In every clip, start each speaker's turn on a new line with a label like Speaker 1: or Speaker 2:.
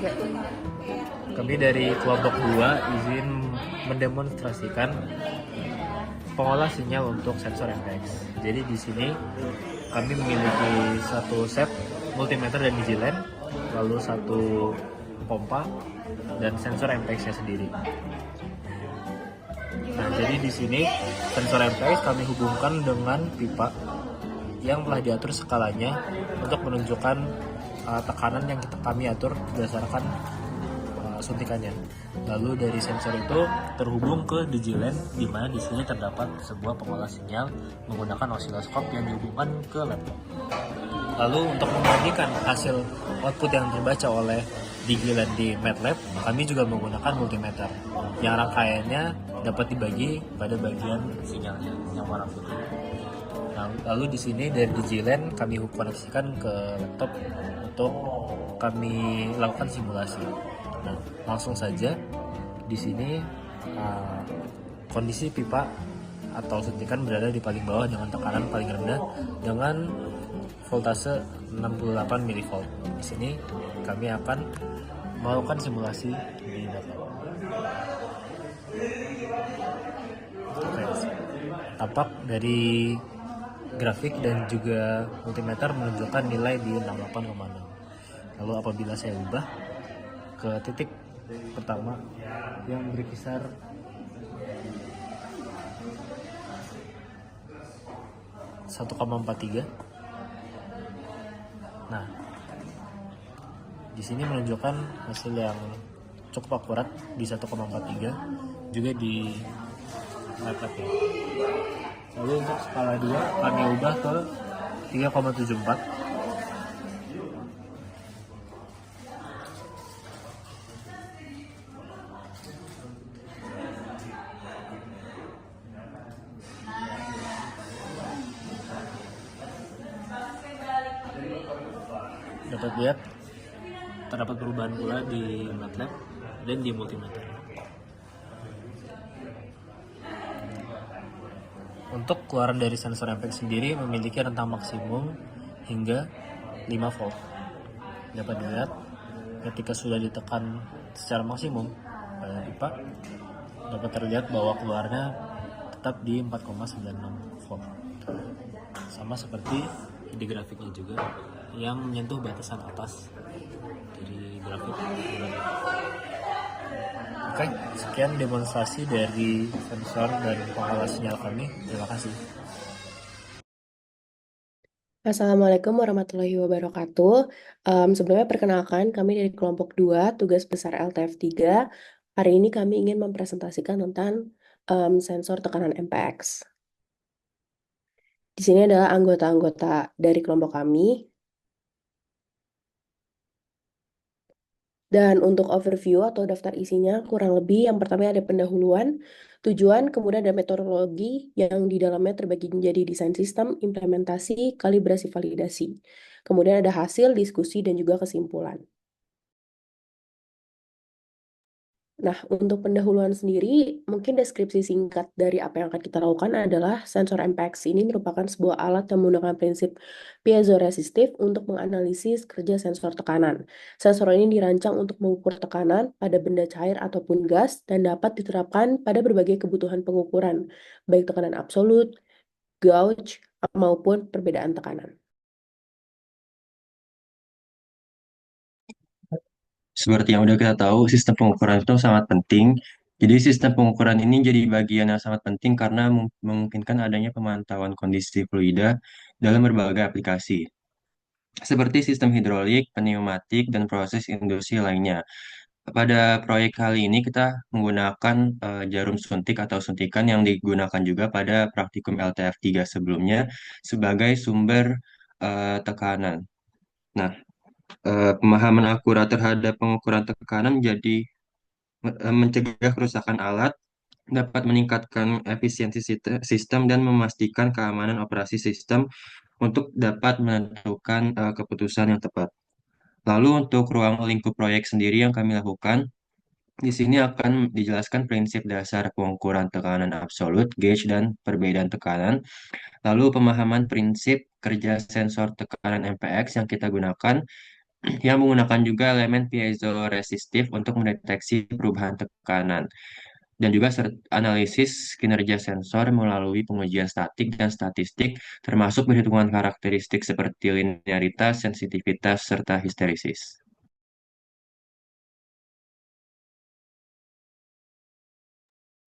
Speaker 1: Ya, kami dari kelompok 2 izin mendemonstrasikan pengolah sinyal untuk sensor MPX. Jadi di sini kami memiliki satu set multimeter dan digilen, lalu satu pompa dan sensor MPX-nya sendiri. Nah, jadi di sini sensor MPX kami hubungkan dengan pipa yang telah diatur skalanya untuk menunjukkan tekanan yang kami atur berdasarkan suntikannya. Lalu dari sensor itu terhubung ke digilen, di mana di sini terdapat sebuah pengolah sinyal menggunakan osiloskop yang dihubungkan ke laptop. Lalu untuk membandingkan hasil output yang terbaca oleh digilen di MATLAB, kami juga menggunakan multimeter yang rangkaiannya dapat dibagi pada bagian sinyalnya yang warna putih. Nah, lalu di sini dari digilen kami koneksikan ke laptop untuk kami lakukan simulasi. Nah, langsung saja di sini kondisi pipa atau suntikan berada di paling bawah dengan tekanan paling rendah dengan voltase 68 mV. Di sini kami akan melakukan simulasi di MATLAB. Oke, tampak dari grafik dan juga multimeter menunjukkan nilai di 68,6. Lalu apabila saya ubah ke titik pertama yang berkisar 1,43. Nah, di sini menunjukkan hasil yang cukup akurat di 1,43 juga di laptop ya. Lalu untuk skala 2 kami ubah ke 3,74. Dapat lihat terdapat perubahan pula di MATLAB dan di multimeter. Untuk keluaran dari sensor MPX sendiri memiliki rentang maksimum hingga 5 volt. Dapat dilihat ketika sudah ditekan secara maksimum pada pipa, dapat terlihat bahwa keluarnya tetap di 4,96 volt. Sama seperti di grafiknya juga yang menyentuh batasan atas dari grafik. Oke, sekian demonstrasi dari sensor dan pengolah sinyal kami. Terima kasih.
Speaker 2: Assalamualaikum warahmatullahi wabarakatuh. Sebelumnya perkenalkan, kami dari kelompok 2, tugas besar LTF 3. Hari ini kami ingin mempresentasikan tentang sensor tekanan MPX. Di sini adalah anggota-anggota dari kelompok kami. Dan untuk overview atau daftar isinya kurang lebih yang pertama ada pendahuluan, tujuan, kemudian ada metodologi yang di dalamnya terbagi menjadi desain sistem, implementasi, kalibrasi, validasi. Kemudian ada hasil, diskusi, dan juga kesimpulan. Nah, untuk pendahuluan sendiri, mungkin deskripsi singkat dari apa yang akan kita lakukan adalah sensor MPX ini merupakan sebuah alat yang menggunakan prinsip piezoresistif untuk menganalisis kerja sensor tekanan. Sensor ini dirancang untuk mengukur tekanan pada benda cair ataupun gas dan dapat diterapkan pada berbagai kebutuhan pengukuran, baik tekanan absolut, gauge, maupun perbedaan tekanan.
Speaker 3: Seperti yang udah kita tahu, sistem pengukuran itu sangat penting. Jadi sistem pengukuran ini jadi bagian yang sangat penting karena memungkinkan adanya pemantauan kondisi fluida dalam berbagai aplikasi, seperti sistem hidrolik, pneumatik, dan proses industri lainnya. Pada proyek kali ini kita menggunakan jarum suntik atau suntikan yang digunakan juga pada praktikum LTF 3 sebelumnya sebagai sumber tekanan. Nah, pemahaman akurat terhadap pengukuran tekanan jadi mencegah kerusakan alat, dapat meningkatkan efisiensi sistem dan memastikan keamanan operasi sistem untuk dapat menentukan keputusan yang tepat. Lalu untuk ruang lingkup proyek sendiri yang kami lakukan, di sini akan dijelaskan prinsip dasar pengukuran tekanan absolut, gauge, dan perbedaan tekanan. Lalu pemahaman prinsip kerja sensor tekanan MPX yang kita gunakan, yang menggunakan juga elemen piezoresistif untuk mendeteksi perubahan tekanan dan juga analisis kinerja sensor melalui pengujian statik dan statistik, termasuk perhitungan karakteristik seperti linearitas, sensitivitas, serta histeresis.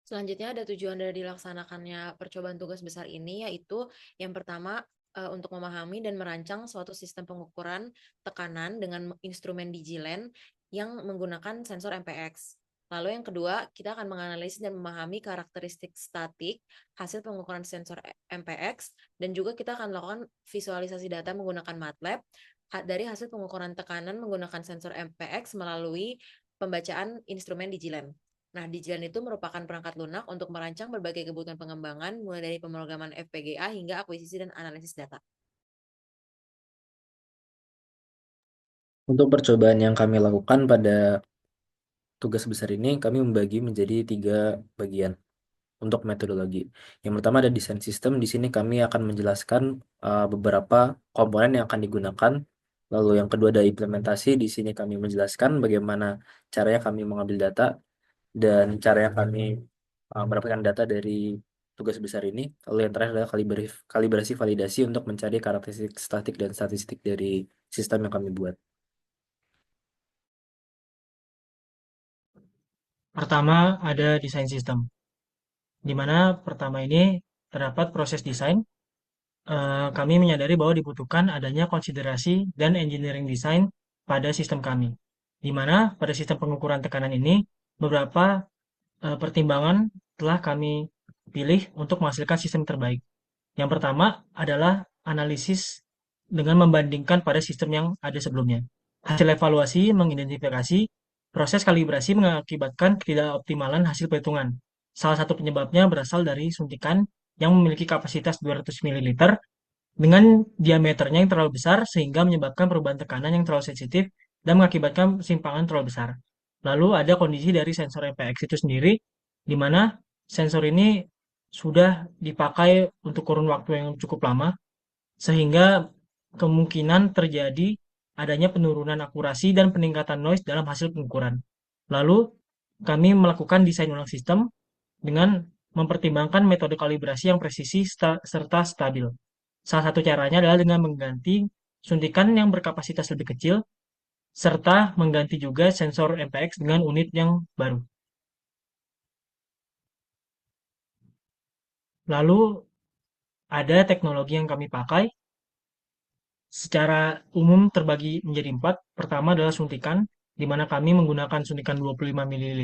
Speaker 4: Selanjutnya ada tujuan dari dilaksanakannya percobaan tugas besar ini, yaitu yang pertama untuk memahami dan merancang suatu sistem pengukuran tekanan dengan instrumen Digilen yang menggunakan sensor MPX. Lalu yang kedua, kita akan menganalisis dan memahami karakteristik statik hasil pengukuran sensor MPX, dan juga kita akan melakukan visualisasi data menggunakan MATLAB dari hasil pengukuran tekanan menggunakan sensor MPX melalui pembacaan instrumen Digilen. Nah, Digilen itu merupakan perangkat lunak untuk merancang berbagai kebutuhan pengembangan, mulai dari pemrograman FPGA hingga akuisisi dan analisis data.
Speaker 5: Untuk percobaan yang kami lakukan pada tugas besar ini, kami membagi menjadi 3 bagian untuk metodologi. Yang pertama ada desain sistem. Di sini kami akan menjelaskan beberapa komponen yang akan digunakan. Lalu yang kedua ada implementasi. Di sini kami menjelaskan bagaimana caranya kami mengambil data dan caranya kami mendapatkan data dari tugas besar ini. Lalu yang terakhir adalah kalibrasi validasi untuk mencari karakteristik statik dan statistik dari sistem yang kami buat.
Speaker 6: Pertama ada desain sistem, di mana pertama ini terdapat proses desain. Kami menyadari bahwa dibutuhkan adanya konsiderasi dan engineering design pada sistem kami, di mana pada sistem pengukuran tekanan ini beberapa pertimbangan telah kami pilih untuk menghasilkan sistem terbaik. Yang pertama adalah analisis dengan membandingkan pada sistem yang ada sebelumnya. Hasil evaluasi mengidentifikasi proses kalibrasi mengakibatkan ketidakoptimalan hasil perhitungan. Salah satu penyebabnya berasal dari suntikan yang memiliki kapasitas 200 ml dengan diameternya yang terlalu besar sehingga menyebabkan perubahan tekanan yang terlalu sensitif dan mengakibatkan kesimpangan terlalu besar. Lalu ada kondisi dari sensor MPX itu sendiri, di mana sensor ini sudah dipakai untuk kurun waktu yang cukup lama, sehingga kemungkinan terjadi adanya penurunan akurasi dan peningkatan noise dalam hasil pengukuran. Lalu, kami melakukan desain ulang sistem dengan mempertimbangkan metode kalibrasi yang presisi serta stabil. Salah satu caranya adalah dengan mengganti suntikan yang berkapasitas lebih kecil, serta mengganti juga sensor MPX dengan unit yang baru. Lalu, ada teknologi yang kami pakai. Secara umum terbagi menjadi 4. Pertama adalah suntikan, di mana kami menggunakan suntikan 25 ml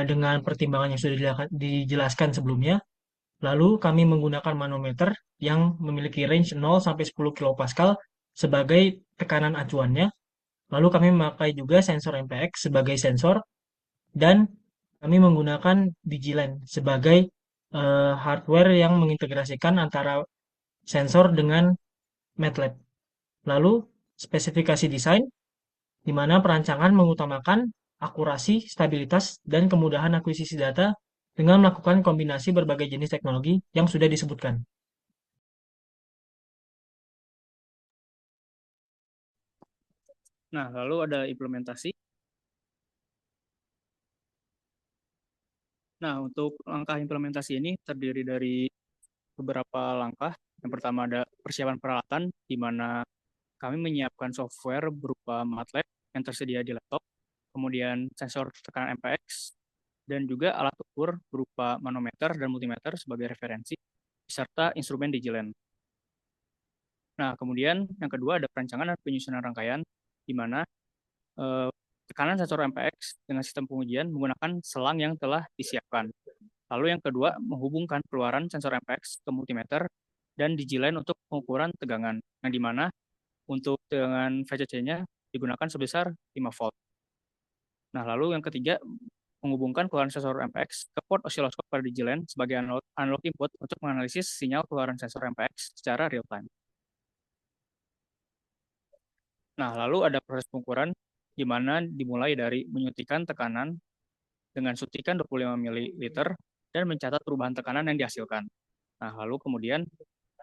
Speaker 6: dengan pertimbangan yang sudah dijelaskan sebelumnya. Lalu kami menggunakan manometer yang memiliki range 0 sampai 10 kPa sebagai tekanan acuannya. Lalu kami memakai juga sensor MPX sebagai sensor, dan kami menggunakan Digilen sebagai hardware yang mengintegrasikan antara sensor dengan MATLAB. Lalu spesifikasi desain, di mana perancangan mengutamakan akurasi, stabilitas, dan kemudahan akuisisi data dengan melakukan kombinasi berbagai jenis teknologi yang sudah disebutkan.
Speaker 7: Nah, lalu ada implementasi. Nah, untuk langkah implementasi ini terdiri dari beberapa langkah. Yang pertama ada persiapan peralatan, di mana kami menyiapkan software berupa MATLAB yang tersedia di laptop, kemudian sensor tekanan MPX, dan juga alat ukur berupa manometer dan multimeter sebagai referensi, serta instrumen Digilen. Nah, kemudian yang kedua ada perancangan dan penyusunan rangkaian, di mana tekanan sensor MPX dengan sistem pengujian menggunakan selang yang telah disiapkan. Lalu yang kedua, menghubungkan keluaran sensor MPX ke multimeter dan Digilen untuk pengukuran tegangan, yang dimana untuk tegangan VCC-nya digunakan sebesar 5 volt. Nah, lalu yang ketiga, menghubungkan keluaran sensor MPX ke port osiloskop pada Digilen sebagai analog input untuk menganalisis sinyal keluaran sensor MPX secara real time. Nah, lalu ada proses pengukuran di mana dimulai dari menyuntikkan tekanan dengan suntikan 25 ml dan mencatat perubahan tekanan yang dihasilkan. Nah, lalu kemudian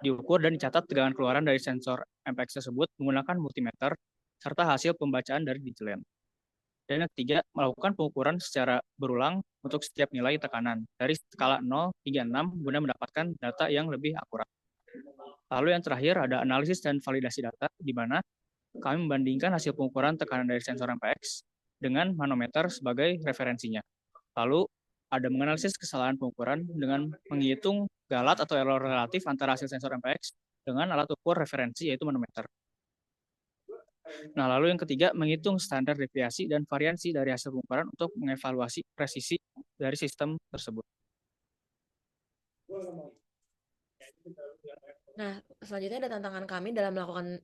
Speaker 7: diukur dan dicatat tegangan keluaran dari sensor MPX tersebut menggunakan multimeter serta hasil pembacaan dari Digilen. Dan yang ketiga, melakukan pengukuran secara berulang untuk setiap nilai tekanan dari skala 0 hingga 6 guna mendapatkan data yang lebih akurat. Lalu yang terakhir ada analisis dan validasi data, di mana kami membandingkan hasil pengukuran tekanan dari sensor MPX dengan manometer sebagai referensinya. Lalu ada menganalisis kesalahan pengukuran dengan menghitung galat atau error relatif antara hasil sensor MPX dengan alat ukur referensi yaitu manometer. Nah, lalu yang ketiga, menghitung standar deviasi dan variansi dari hasil pengukuran untuk mengevaluasi presisi dari sistem tersebut.
Speaker 4: Nah, selanjutnya ada tantangan kami dalam melakukan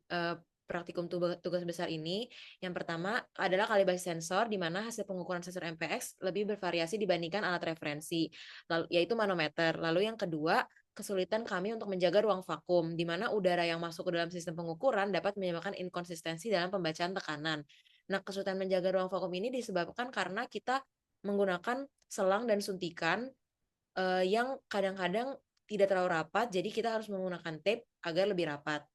Speaker 4: praktikum tugas besar ini. Yang pertama adalah kalibrasi sensor, di mana hasil pengukuran sensor MPX lebih bervariasi dibandingkan alat referensi, yaitu manometer. Lalu yang kedua, kesulitan kami untuk menjaga ruang vakum, di mana udara yang masuk ke dalam sistem pengukuran dapat menyebabkan inkonsistensi dalam pembacaan tekanan. Nah, kesulitan menjaga ruang vakum ini disebabkan karena kita menggunakan selang dan suntikan yang kadang-kadang tidak terlalu rapat, jadi kita harus menggunakan tape agar lebih rapat.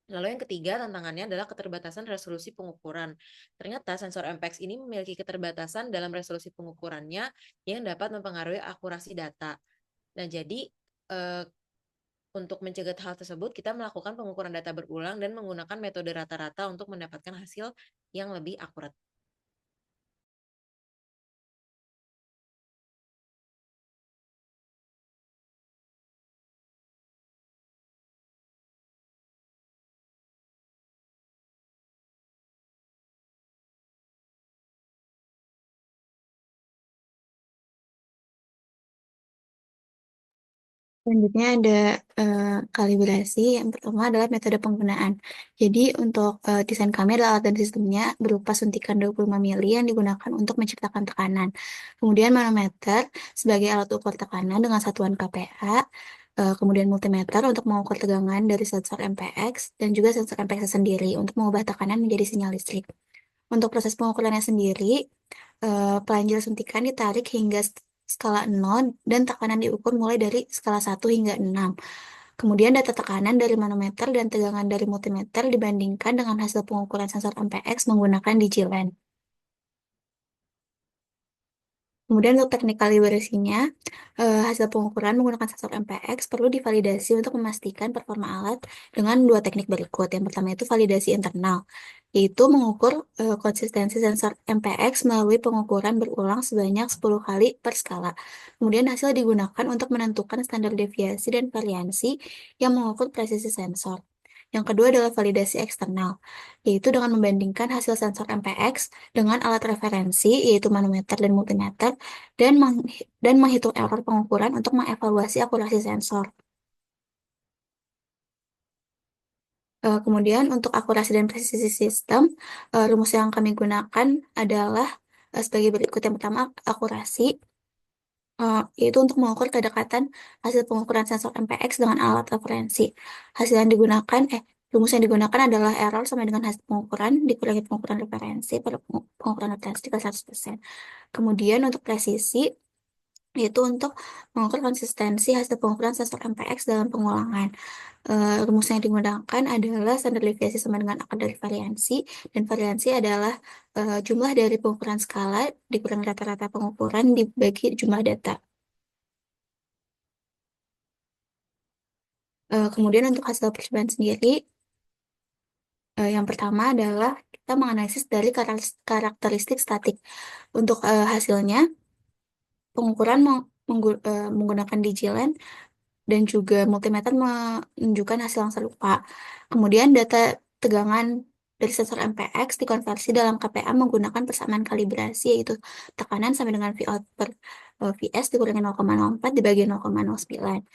Speaker 4: Lalu yang ketiga, tantangannya adalah keterbatasan resolusi pengukuran. Ternyata sensor MPX ini memiliki keterbatasan dalam resolusi pengukurannya yang dapat mempengaruhi akurasi data. Nah, jadi untuk mencegah hal tersebut, kita melakukan pengukuran data berulang dan menggunakan metode rata-rata untuk mendapatkan hasil yang lebih akurat.
Speaker 8: Selanjutnya ada kalibrasi. Yang pertama adalah metode penggunaan. Jadi untuk desain kami adalah alat dan sistemnya berupa suntikan 25 mili yang digunakan untuk menciptakan tekanan. Kemudian manometer sebagai alat ukur tekanan dengan satuan kPa. Kemudian multimeter untuk mengukur tegangan dari sensor MPX dan juga sensor MPX sendiri untuk mengubah tekanan menjadi sinyal listrik. Untuk proses pengukurannya sendiri, pelanjir suntikan ditarik hingga skala 0 dan tekanan diukur mulai dari skala 1 hingga 6. Kemudian data tekanan dari manometer dan tegangan dari multimeter dibandingkan dengan hasil pengukuran sensor MPX menggunakan Digilen. Kemudian untuk teknik kalibrasinya, hasil pengukuran menggunakan sensor MPX perlu divalidasi untuk memastikan performa alat dengan dua teknik berikut. Yang pertama itu validasi internal, yaitu mengukur konsistensi sensor MPX melalui pengukuran berulang sebanyak 10 kali per skala. Kemudian hasil digunakan untuk menentukan standar deviasi dan variansi yang mengukur presisi sensor. Yang kedua adalah validasi eksternal, yaitu dengan membandingkan hasil sensor MPX dengan alat referensi, yaitu manometer dan multimeter, dan menghitung error pengukuran untuk mengevaluasi akurasi sensor. Kemudian untuk akurasi dan presisi sistem, rumus yang kami gunakan adalah sebagai berikut. Yang pertama, akurasi, yaitu untuk mengukur kedekatan hasil pengukuran sensor MPX dengan alat referensi. Rumus yang digunakan adalah error sama dengan hasil pengukuran dikurangi pengukuran referensi pada pengukuran referensi dikali 100%. Kemudian untuk presisi, yaitu untuk mengukur konsistensi hasil pengukuran sensor MPX dalam pengulangan. Rumus yang digunakan adalah standar deviasi sama dengan akar dari variansi, dan variansi adalah jumlah dari pengukuran skala dikurangi rata-rata pengukuran dibagi jumlah data. Kemudian untuk hasil percobaan sendiri, yang pertama adalah kita menganalisis dari karakteristik statik. Untuk hasilnya, pengukuran menggunakan Digilen dan juga multimeter menunjukkan hasil yang serupa. Kemudian data tegangan dari sensor MPX dikonversi dalam kPa menggunakan persamaan kalibrasi, yaitu tekanan sama dengan Vout per Vs dikurangi 0,04 dibagi 0,09.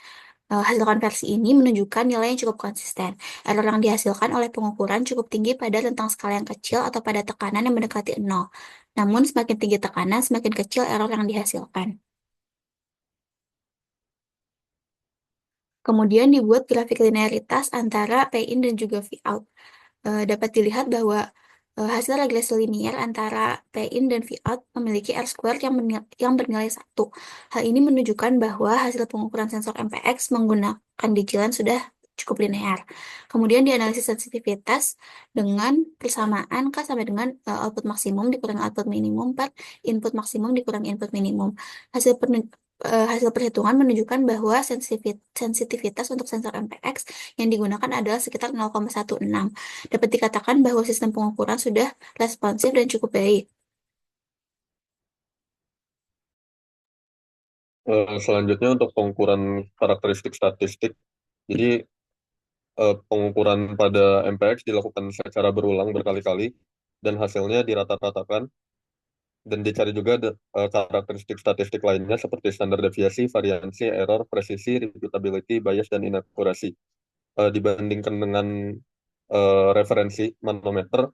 Speaker 8: Hasil konversi ini menunjukkan nilai yang cukup konsisten. Error yang dihasilkan oleh pengukuran cukup tinggi pada rentang skala yang kecil atau pada tekanan yang mendekati 0. Namun semakin tinggi tekanan, semakin kecil error yang dihasilkan. Kemudian dibuat grafik linearitas antara P-in dan juga V-out. Dapat dilihat bahwa hasil regresi linear antara P-in dan V-out memiliki R-squared yang bernilai 1. Hal ini menunjukkan bahwa hasil pengukuran sensor MPX menggunakan Digilen sudah cukup linear. Kemudian dianalisis sensitivitas dengan persamaan K sampai dengan output maksimum dikurangi output minimum per input maksimum dikurangi input minimum. Hasil perhitungan menunjukkan bahwa sensitivitas untuk sensor MPX yang digunakan adalah sekitar 0,16. Dapat dikatakan bahwa sistem pengukuran sudah responsif dan cukup baik.
Speaker 9: Selanjutnya untuk pengukuran karakteristik statistik. Jadi pengukuran pada MPX dilakukan secara berulang berkali-kali dan hasilnya dirata-ratakan dan dicari juga karakteristik statistik lainnya seperti standar deviasi, variansi, error, presisi, repeatability, bias, dan inakurasi. Dibandingkan dengan referensi manometer,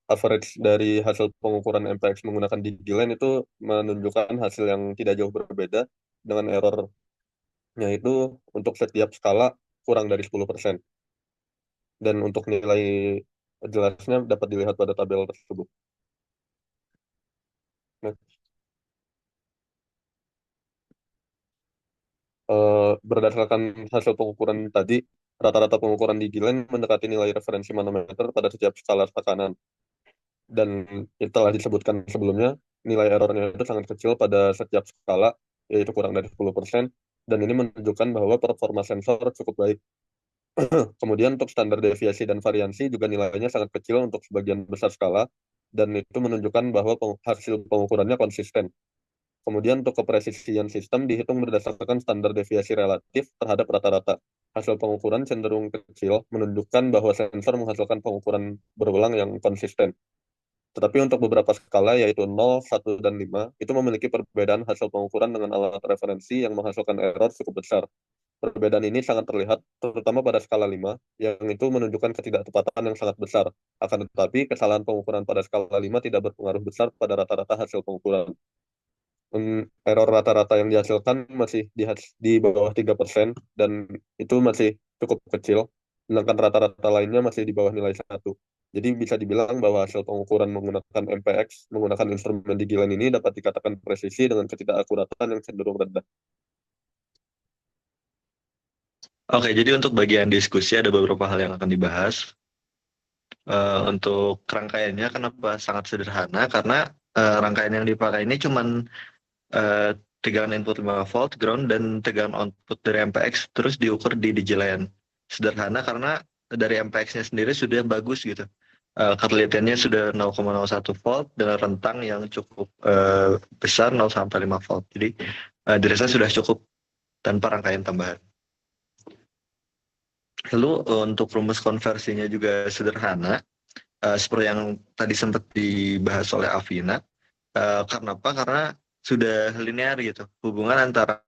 Speaker 9: average dari hasil pengukuran MPX menggunakan DigiLine itu menunjukkan hasil yang tidak jauh berbeda dengan errornya itu untuk setiap skala kurang dari 10%. Dan untuk nilai jelasnya dapat dilihat pada tabel tersebut. Berdasarkan hasil pengukuran tadi, rata-rata pengukuran DigiLine mendekati nilai referensi manometer pada setiap skala tekanan. Dan telah disebutkan sebelumnya, nilai errornya itu sangat kecil pada setiap skala, yaitu kurang dari 10%, dan ini menunjukkan bahwa performa sensor cukup baik. Kemudian untuk standar deviasi dan variansi juga nilainya sangat kecil untuk sebagian besar skala, dan itu menunjukkan bahwa hasil pengukurannya konsisten. Kemudian untuk kepresisian sistem dihitung berdasarkan standar deviasi relatif terhadap rata-rata. Hasil pengukuran cenderung kecil, menunjukkan bahwa sensor menghasilkan pengukuran berulang yang konsisten. Tetapi untuk beberapa skala, yaitu 0, 1, dan 5, itu memiliki perbedaan hasil pengukuran dengan alat referensi yang menghasilkan error cukup besar. Perbedaan ini sangat terlihat, terutama pada skala 5, yang itu menunjukkan ketidaktepatan yang sangat besar. Akan tetapi, kesalahan pengukuran pada skala 5 tidak berpengaruh besar pada rata-rata hasil pengukuran. Error rata-rata yang dihasilkan masih di bawah 3%, dan itu masih cukup kecil, sedangkan rata-rata lainnya masih di bawah nilai 1. Jadi bisa dibilang bahwa hasil pengukuran menggunakan MPX, menggunakan instrumen DigiLine ini dapat dikatakan presisi dengan ketidakakuratan yang cenderung rendah.
Speaker 10: Oke, jadi untuk bagian diskusi ada beberapa hal yang akan dibahas. Untuk rangkaiannya kenapa sangat sederhana? Karena rangkaian yang dipakai ini cuman tegangan input 5 volt, ground, dan tegangan output dari MPX terus diukur di DigiLine. Sederhana karena dari MPX-nya sendiri sudah bagus gitu. Kelihataannya sudah 0,01 volt dengan rentang yang cukup besar 0 sampai 5 volt. Jadi dirasa sudah cukup tanpa rangkaian tambahan. Lalu untuk rumus konversinya juga sederhana, seperti yang tadi sempat dibahas oleh Afina. Karena apa? Karena sudah linear gitu, hubungan antara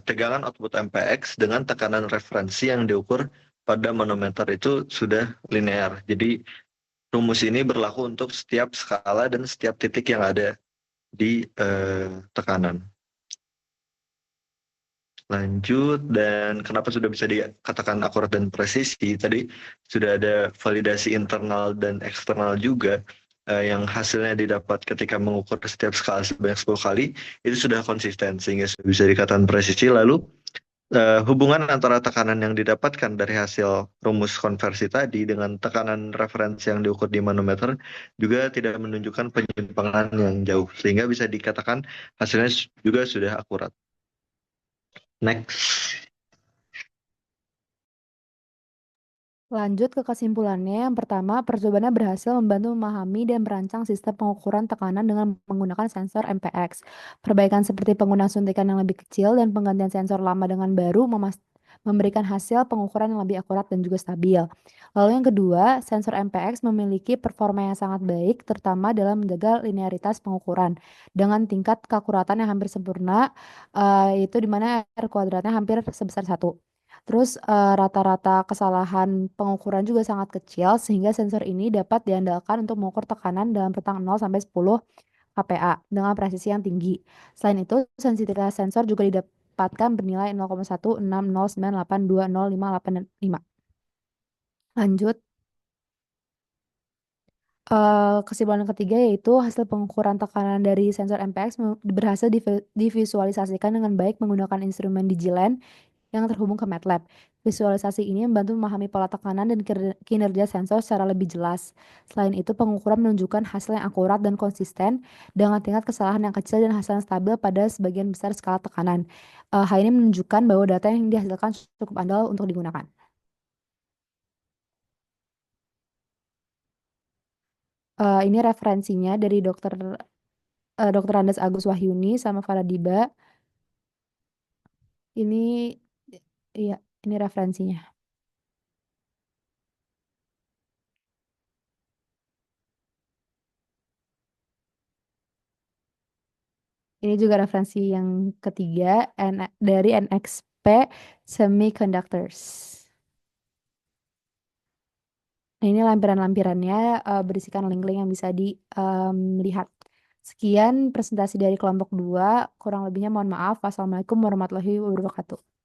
Speaker 10: tegangan output MPX dengan tekanan referensi yang diukur pada manometer itu sudah linear. Jadi rumus ini berlaku untuk setiap skala dan setiap titik yang ada di tekanan. Lanjut, dan kenapa sudah bisa dikatakan akurat dan presisi? Tadi sudah ada validasi internal dan eksternal juga yang hasilnya didapat ketika mengukur setiap skala sebanyak 10 kali, itu sudah konsisten sehingga bisa dikatakan presisi. Lalu hubungan antara tekanan yang didapatkan dari hasil rumus konversi tadi dengan tekanan referensi yang diukur di manometer juga tidak menunjukkan penyimpangan yang jauh, sehingga bisa dikatakan hasilnya juga sudah akurat. Next.
Speaker 11: Lanjut ke kesimpulannya, yang pertama, percobaannya berhasil membantu memahami dan merancang sistem pengukuran tekanan dengan menggunakan sensor MPX. Perbaikan seperti penggunaan suntikan yang lebih kecil dan penggantian sensor lama dengan baru memberikan hasil pengukuran yang lebih akurat dan juga stabil. Lalu yang kedua, sensor MPX memiliki performa yang sangat baik, terutama dalam menjaga linearitas pengukuran dengan tingkat keakuratan yang hampir sempurna, yaitu di mana R kuadratnya hampir sebesar 1. Terus rata-rata kesalahan pengukuran juga sangat kecil sehingga sensor ini dapat diandalkan untuk mengukur tekanan dalam rentang 0 sampai 10 kPa dengan presisi yang tinggi. Selain itu, sensitivitas sensor juga didapatkan bernilai 0,16098205885. Lanjut. Kesimpulan ketiga yaitu hasil pengukuran tekanan dari sensor MPX berhasil divisualisasikan dengan baik menggunakan instrumen DigiLine yang terhubung ke MATLAB. Visualisasi ini membantu memahami pola tekanan dan kinerja sensor secara lebih jelas. Selain itu, pengukuran menunjukkan hasil yang akurat dan konsisten dengan tingkat kesalahan yang kecil dan hasil yang stabil pada sebagian besar skala tekanan. Hal ini menunjukkan bahwa data yang dihasilkan cukup andal untuk digunakan. Ini referensinya dari Dr. Andes Agus Wahyuni sama Faradiba. Ini iya, ini referensinya. Ini juga referensi yang ketiga dari NXP Semiconductors. Nah, ini lampiran-lampirannya berisikan link-link yang bisa dilihat. Sekian presentasi dari kelompok 2. Kurang lebihnya mohon maaf. Wassalamualaikum warahmatullahi wabarakatuh.